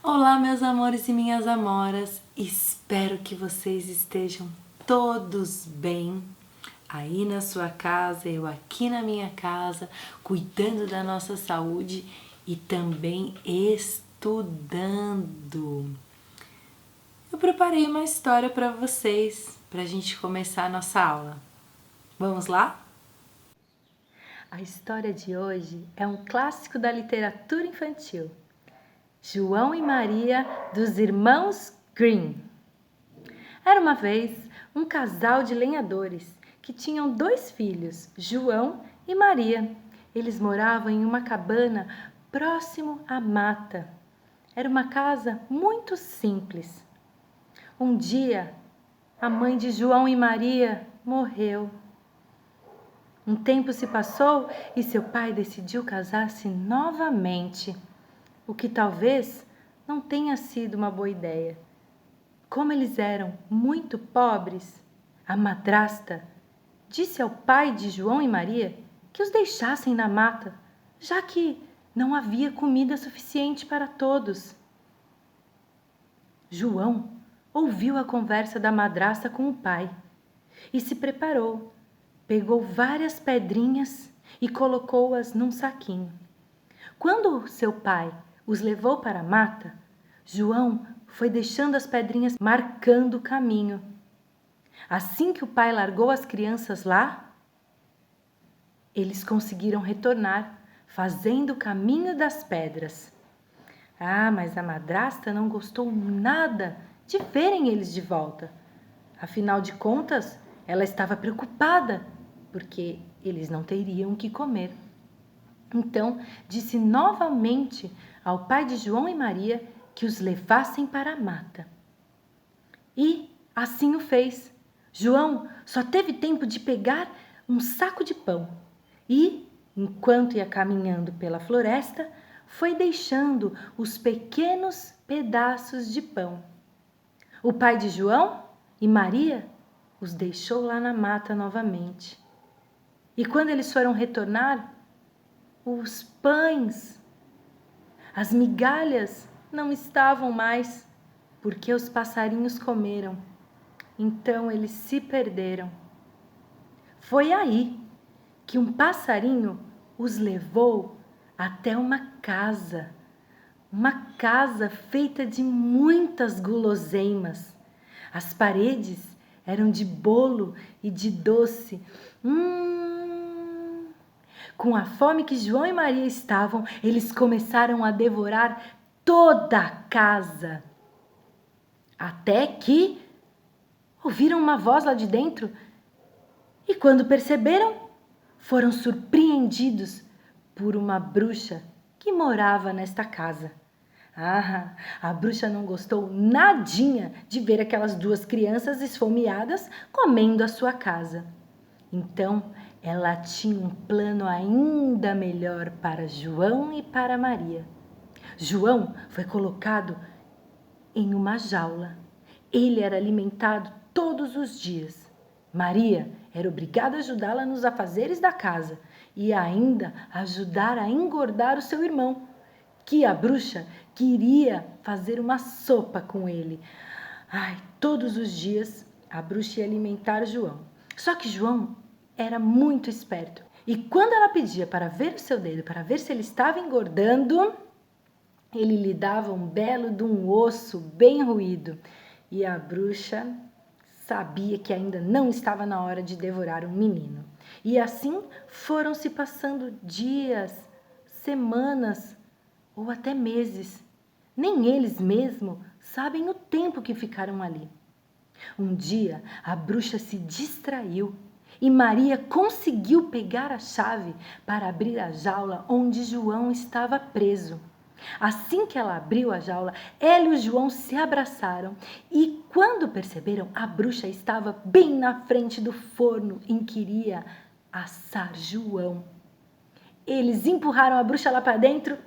Olá, meus amores e minhas amoras, espero que vocês estejam todos bem aí na sua casa, eu aqui na minha casa, cuidando da nossa saúde e também estudando. Eu preparei uma história para vocês, para a gente começar a nossa aula. Vamos lá? A história de hoje é um clássico da literatura infantil. João e Maria, dos irmãos Grimm. Era uma vez um casal de lenhadores que tinham 2 filhos, João e Maria. Eles moravam em uma cabana próximo à mata. Era uma casa muito simples. Um dia, a mãe de João e Maria morreu. Um tempo se passou e seu pai decidiu casar-se novamente, o que talvez não tenha sido uma boa ideia. Como eles eram muito pobres, a madrasta disse ao pai de João e Maria que os deixassem na mata, já que não havia comida suficiente para todos. João ouviu a conversa da madrasta com o pai e se preparou. Pegou várias pedrinhas e colocou-as num saquinho. Quando seu pai os levou para a mata, João foi deixando as pedrinhas marcando o caminho. Assim que o pai largou as crianças lá, eles conseguiram retornar, fazendo o caminho das pedras. Mas a madrasta não gostou nada de verem eles de volta. Afinal de contas, ela estava preocupada, porque eles não teriam o que comer. Então, disse novamente ao pai de João e Maria que os levassem para a mata. E assim o fez. João só teve tempo de pegar um saco de pão e, enquanto ia caminhando pela floresta, foi deixando os pequenos pedaços de pão. O pai de João e Maria os deixou lá na mata novamente. E quando eles foram retornar, os pães, as migalhas não estavam mais, porque os passarinhos comeram. Então eles se perderam. Foi aí que um passarinho os levou até uma casa feita de muitas guloseimas. As paredes eram de bolo e de doce. Com a fome que João e Maria estavam, eles começaram a devorar toda a casa. Até que ouviram uma voz lá de dentro e, quando perceberam, foram surpreendidos por uma bruxa que morava nesta casa. A bruxa não gostou nadinha de ver aquelas 2 crianças esfomeadas comendo a sua casa. Então, ela tinha um plano ainda melhor para João e para Maria. João foi colocado em uma jaula. Ele era alimentado todos os dias. Maria era obrigada a ajudá-la nos afazeres da casa e ainda ajudar a engordar o seu irmão, que a bruxa queria fazer uma sopa com ele. Todos os dias a bruxa ia alimentar João. Só que João era muito esperto. E quando ela pedia para ver o seu dedo, para ver se ele estava engordando, ele lhe dava um belo de um osso bem roído. E a bruxa sabia que ainda não estava na hora de devorar um menino. E assim foram se passando dias, semanas ou até meses. Nem eles mesmos sabem o tempo que ficaram ali. Um dia, a bruxa se distraiu e Maria conseguiu pegar a chave para abrir a jaula onde João estava preso. Assim que ela abriu a jaula, ela e o João se abraçaram e, quando perceberam, a bruxa estava bem na frente do forno em que iria assar João. Eles empurraram a bruxa lá para dentro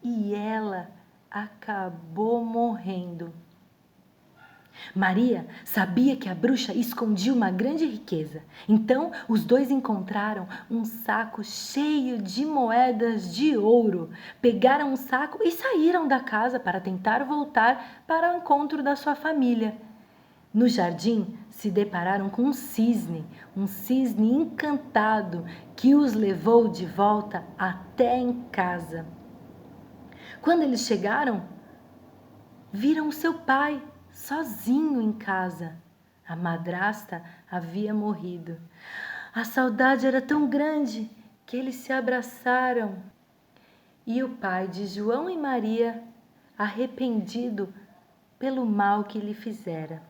e ela acabou morrendo. Maria sabia que a bruxa escondia uma grande riqueza. Então, os dois encontraram um saco cheio de moedas de ouro. Pegaram o saco e saíram da casa para tentar voltar para o encontro da sua família. No jardim, se depararam com um cisne encantado que os levou de volta até em casa. Quando eles chegaram, viram o seu pai sozinho em casa. A madrasta havia morrido. A saudade era tão grande que eles se abraçaram. E o pai de João e Maria, arrependido pelo mal que lhe fizera.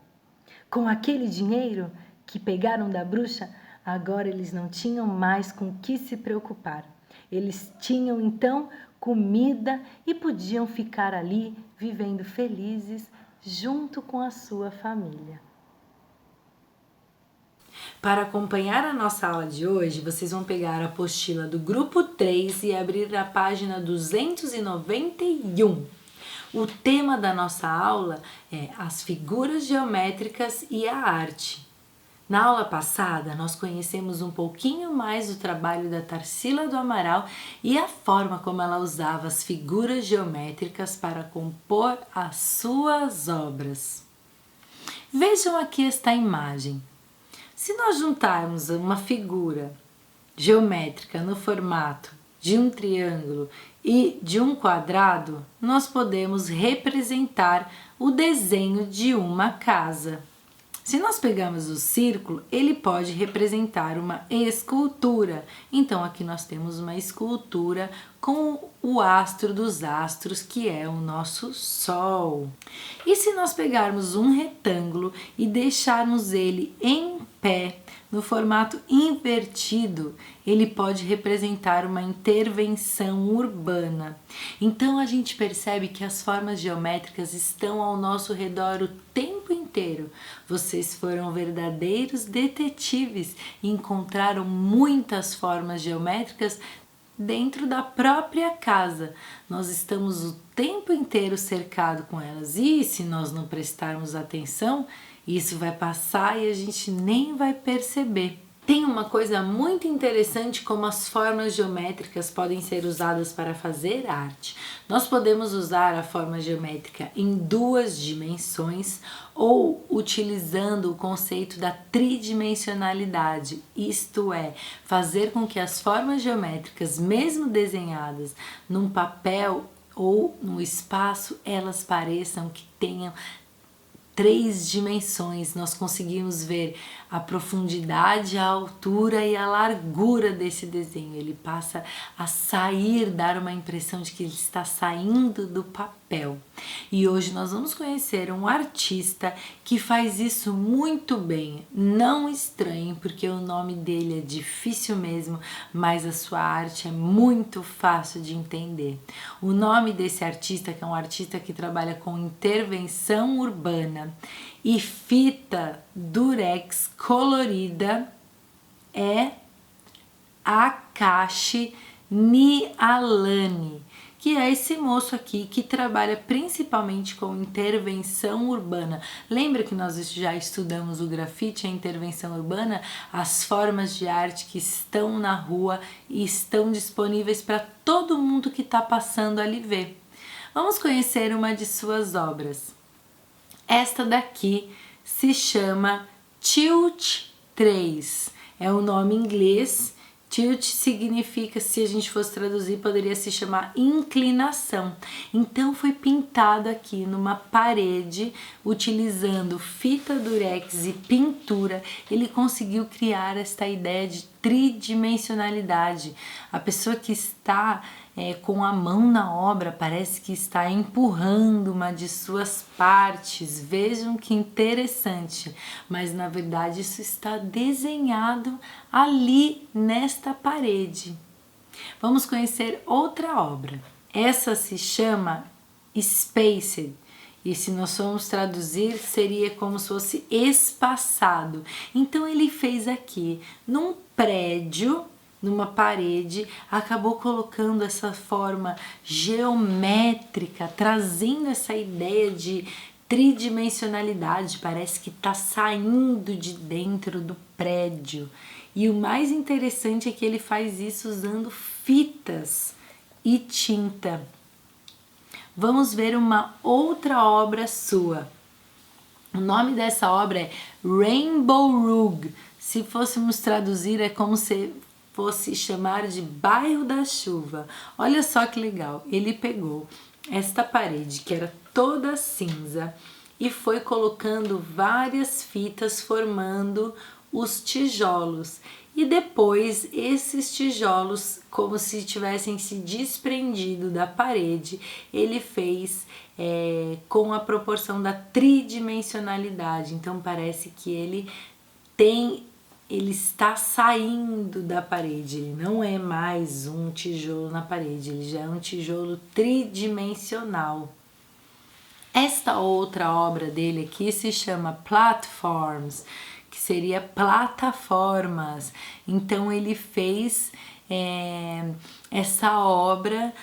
Com aquele dinheiro que pegaram da bruxa, agora eles não tinham mais com o que se preocupar. Eles tinham então comida e podiam ficar ali vivendo felizes junto com a sua família. Para acompanhar a nossa aula de hoje, vocês vão pegar a apostila do grupo 3 e abrir a página 291. O tema da nossa aula é as figuras geométricas e a arte. Na aula passada, nós conhecemos um pouquinho mais do trabalho da Tarsila do Amaral e a forma como ela usava as figuras geométricas para compor as suas obras. Vejam aqui esta imagem. Se nós juntarmos uma figura geométrica no formato de um triângulo e de um quadrado, nós podemos representar o desenho de uma casa. Se nós pegarmos o círculo, ele pode representar uma escultura. Então, aqui nós temos uma escultura com o astro dos astros, que é o nosso Sol. E se nós pegarmos um retângulo e deixarmos ele em pé, no formato invertido, ele pode representar uma intervenção urbana. Então a gente percebe que as formas geométricas estão ao nosso redor o tempo inteiro. Vocês foram verdadeiros detetives e encontraram muitas formas geométricas dentro da própria casa. Nós estamos o tempo inteiro cercados com elas e se nós não prestarmos atenção, isso vai passar e a gente nem vai perceber. Tem uma coisa muito interessante como as formas geométricas podem ser usadas para fazer arte. Nós podemos usar a forma geométrica em 2 dimensões ou utilizando o conceito da tridimensionalidade, isto é, fazer com que as formas geométricas, mesmo desenhadas num papel ou no espaço, elas pareçam que tenham 3 dimensões. Nós conseguimos ver a profundidade, a altura e a largura desse desenho. Ele passa a sair, dar uma impressão de que ele está saindo do papel. E hoje nós vamos conhecer um artista que faz isso muito bem. Não estranhe, porque o nome dele é difícil mesmo, mas a sua arte é muito fácil de entender. O nome desse artista, que é um artista que trabalha com intervenção urbana e fita durex colorida, é Akashi Nialani, que é esse moço aqui que trabalha principalmente com intervenção urbana. Lembra que nós já estudamos o grafite, a intervenção urbana, as formas de arte que estão na rua e estão disponíveis para todo mundo que está passando ali ver. Vamos conhecer uma de suas obras. Esta daqui se chama Tilt 3, é o nome em inglês. Tilt significa, se a gente fosse traduzir, poderia se chamar inclinação. Então foi pintado aqui numa parede, utilizando fita durex e pintura. Ele conseguiu criar esta ideia de tridimensionalidade. A pessoa que está com a mão na obra parece que está empurrando uma de suas partes. Vejam que interessante, mas na verdade isso está desenhado ali nesta parede. Vamos conhecer outra obra. Essa se chama Spaced, e se nós formos traduzir seria como se fosse espaçado. Então ele fez aqui num prédio, numa parede, acabou colocando essa forma geométrica, trazendo essa ideia de tridimensionalidade, parece que está saindo de dentro do prédio. E o mais interessante é que ele faz isso usando fitas e tinta. Vamos ver uma outra obra sua. O nome dessa obra é Rainbow Rug. Se fôssemos traduzir, é como se fosse chamar de Bairro da Chuva. Olha só que legal. Ele pegou esta parede, que era toda cinza, e foi colocando várias fitas formando os tijolos. E depois esses tijolos, como se tivessem se desprendido da parede, ele fez com a proporção da tridimensionalidade. Então parece que ele está saindo da parede, ele não é mais um tijolo na parede, ele já é um tijolo tridimensional. Esta outra obra dele aqui se chama Platforms, que seria plataformas. Então ele fez essa obra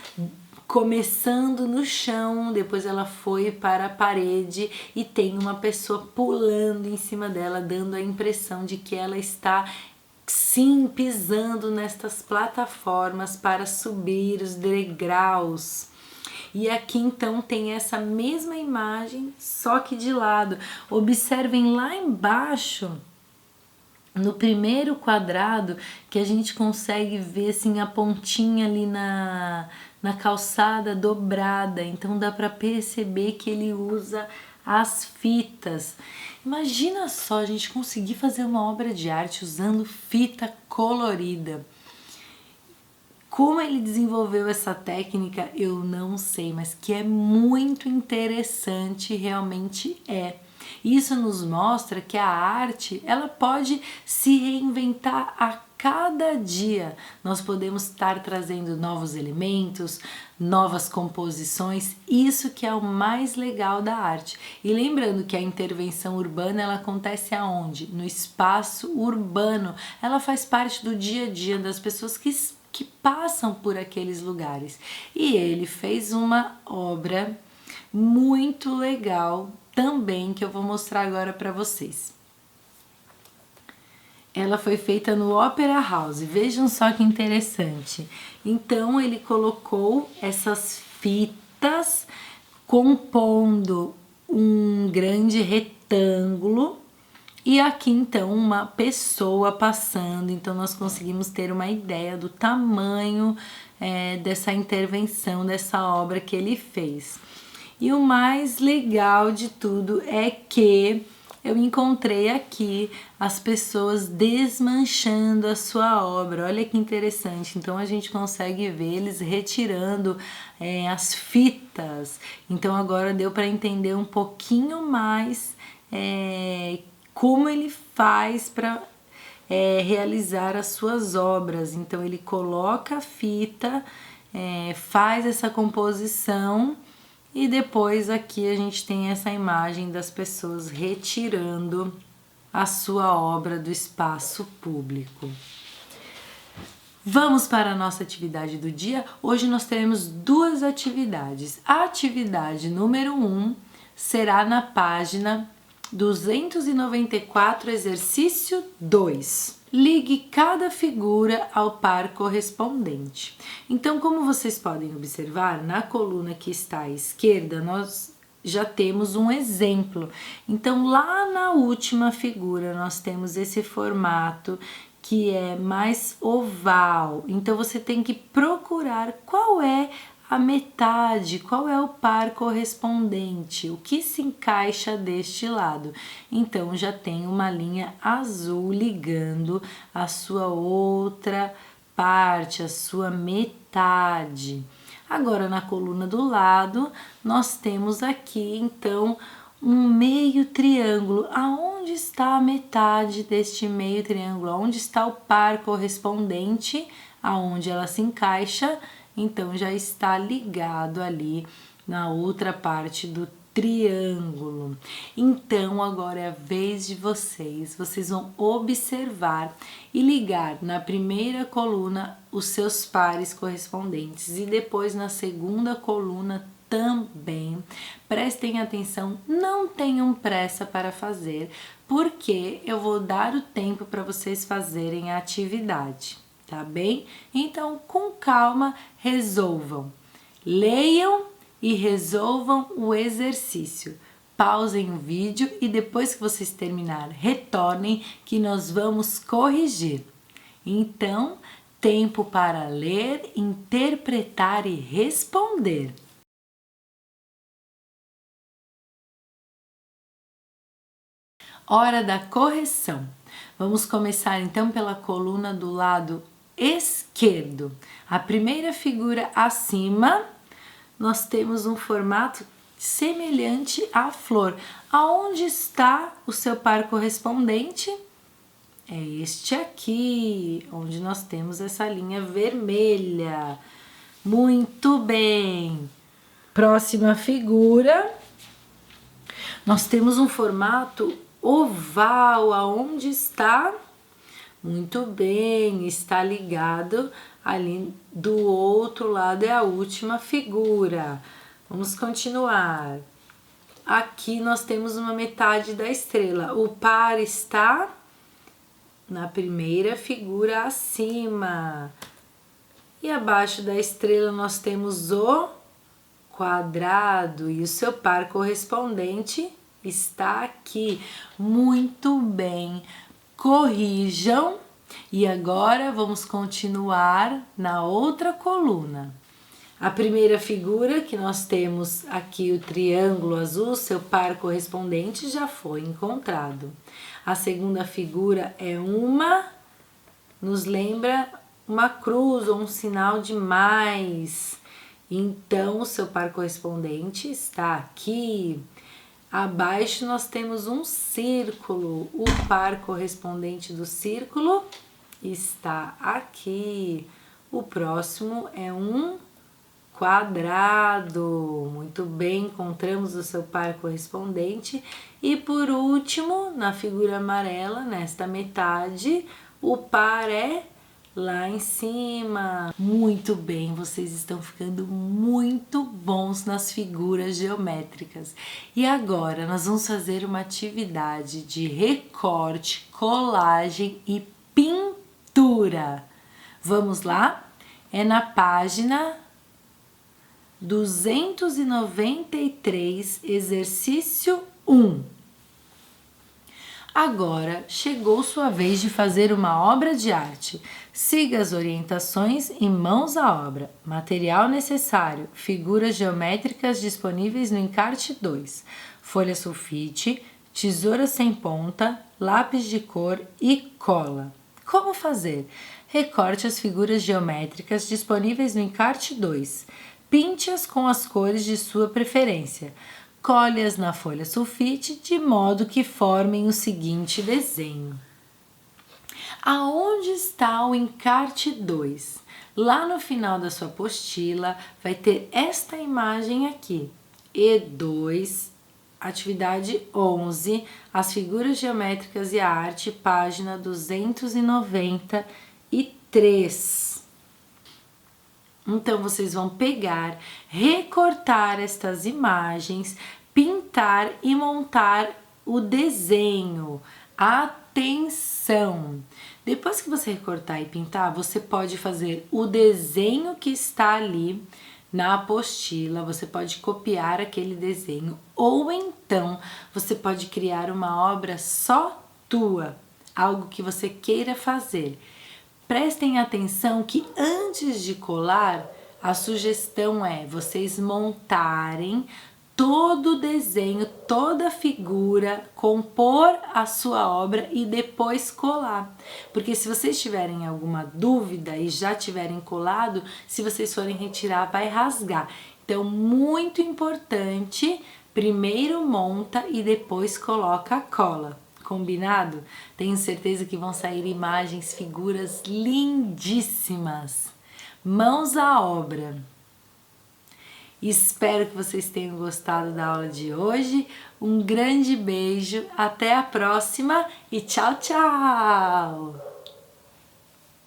começando no chão, depois ela foi para a parede e tem uma pessoa pulando em cima dela, dando a impressão de que ela está sim pisando nestas plataformas para subir os degraus. E aqui então tem essa mesma imagem, só que de lado. Observem lá embaixo, no primeiro quadrado, que a gente consegue ver assim a pontinha ali na calçada dobrada. Então dá para perceber que ele usa as fitas. Imagina só a gente conseguir fazer uma obra de arte usando fita colorida. Como ele desenvolveu essa técnica, eu não sei, mas que é muito interessante, realmente é. Isso nos mostra que a arte, ela pode se reinventar a cada dia. Nós podemos estar trazendo novos elementos, novas composições, isso que é o mais legal da arte. E lembrando que a intervenção urbana, ela acontece aonde? No espaço urbano. Ela faz parte do dia a dia das pessoas que passam por aqueles lugares. E ele fez uma obra muito legal também, que eu vou mostrar agora para vocês. Ela foi feita no Opera House, vejam só que interessante. Então ele colocou essas fitas compondo um grande retângulo. E aqui então uma pessoa passando, então nós conseguimos ter uma ideia do tamanho dessa intervenção, dessa obra que ele fez. E o mais legal de tudo é que eu encontrei aqui as pessoas desmanchando a sua obra. Olha que interessante. Então a gente consegue ver eles retirando as fitas. Então agora deu para entender um pouquinho mais como ele faz para realizar as suas obras. Então ele coloca a fita, faz essa composição e depois aqui a gente tem essa imagem das pessoas retirando a sua obra do espaço público. Vamos para a nossa atividade do dia. Hoje nós teremos duas atividades. A atividade número 1 será na página 294, exercício 2. Ligue cada figura ao par correspondente. Então, como vocês podem observar, na coluna que está à esquerda, nós já temos um exemplo. Então, lá na última figura, nós temos esse formato que é mais oval. Então, você tem que procurar qual é a metade, qual é o par correspondente, o que se encaixa deste lado. Então já tem uma linha azul ligando a sua outra parte, a sua metade. Agora na coluna do lado, nós temos aqui então um meio triângulo. Aonde está a metade deste meio triângulo? Aonde está o par correspondente? Aonde ela se encaixa? Então já está ligado ali na outra parte do triângulo. Então agora é a vez de vocês vão observar e ligar na primeira coluna os seus pares correspondentes e depois na segunda coluna também. Prestem atenção, não tenham pressa para fazer, porque eu vou dar o tempo para vocês fazerem a atividade, tá bem? Então, com calma, resolvam. Leiam e resolvam o exercício. Pausem o vídeo e depois que vocês terminarem, retornem que nós vamos corrigir. Então, tempo para ler, interpretar e responder. Hora da correção. Vamos começar então pela coluna do lado esquerdo. A primeira figura acima, nós temos um formato semelhante à flor. Aonde está o seu par correspondente? É este aqui, onde nós temos essa linha vermelha. Muito bem. Próxima figura. Nós temos um formato oval. Aonde está? Muito bem, está ligado ali do outro lado, é a última figura. Vamos continuar. Aqui nós temos uma metade da estrela. O par está na primeira figura acima. E abaixo da estrela nós temos o quadrado e o seu par correspondente está aqui. Muito bem. Corrijam. E agora vamos continuar na outra coluna. A primeira figura que nós temos aqui, o triângulo azul, seu par correspondente já foi encontrado. A segunda figura é nos lembra uma cruz ou um sinal de mais. Então, o seu par correspondente está aqui. Abaixo nós temos um círculo. O par correspondente do círculo está aqui. O próximo é um quadrado. Muito bem, encontramos o seu par correspondente. E por último, na figura amarela, nesta metade, o par é lá em cima. Muito bem, vocês estão ficando muito bons nas figuras geométricas. E agora nós vamos fazer uma atividade de recorte, colagem e pintura. Vamos lá? É na página 293, exercício 1. Agora chegou sua vez de fazer uma obra de arte. Siga as orientações e mãos à obra. Material necessário: figuras geométricas disponíveis no encarte 2, folha sulfite, tesoura sem ponta, lápis de cor e cola. Como fazer? Recorte as figuras geométricas disponíveis no encarte 2. Pinte-as com as cores de sua preferência. Colhe-as na folha sulfite de modo que formem o seguinte desenho. Aonde está o encarte 2? Lá no final da sua apostila vai ter esta imagem aqui. E2, atividade 11, as figuras geométricas e a arte, página 293. Então, vocês vão pegar, recortar estas imagens, pintar e montar o desenho. Atenção! Depois que você recortar e pintar, você pode fazer o desenho que está ali na apostila, você pode copiar aquele desenho, ou então você pode criar uma obra só tua, algo que você queira fazer. Prestem atenção que antes de colar, a sugestão é vocês montarem todo o desenho, toda a figura, compor a sua obra e depois colar. Porque se vocês tiverem alguma dúvida e já tiverem colado, se vocês forem retirar, vai rasgar. Então, muito importante, primeiro monta e depois coloca a cola. Combinado? Tenho certeza que vão sair imagens, figuras lindíssimas. Mãos à obra! Espero que vocês tenham gostado da aula de hoje. Um grande beijo, até a próxima e tchau, tchau!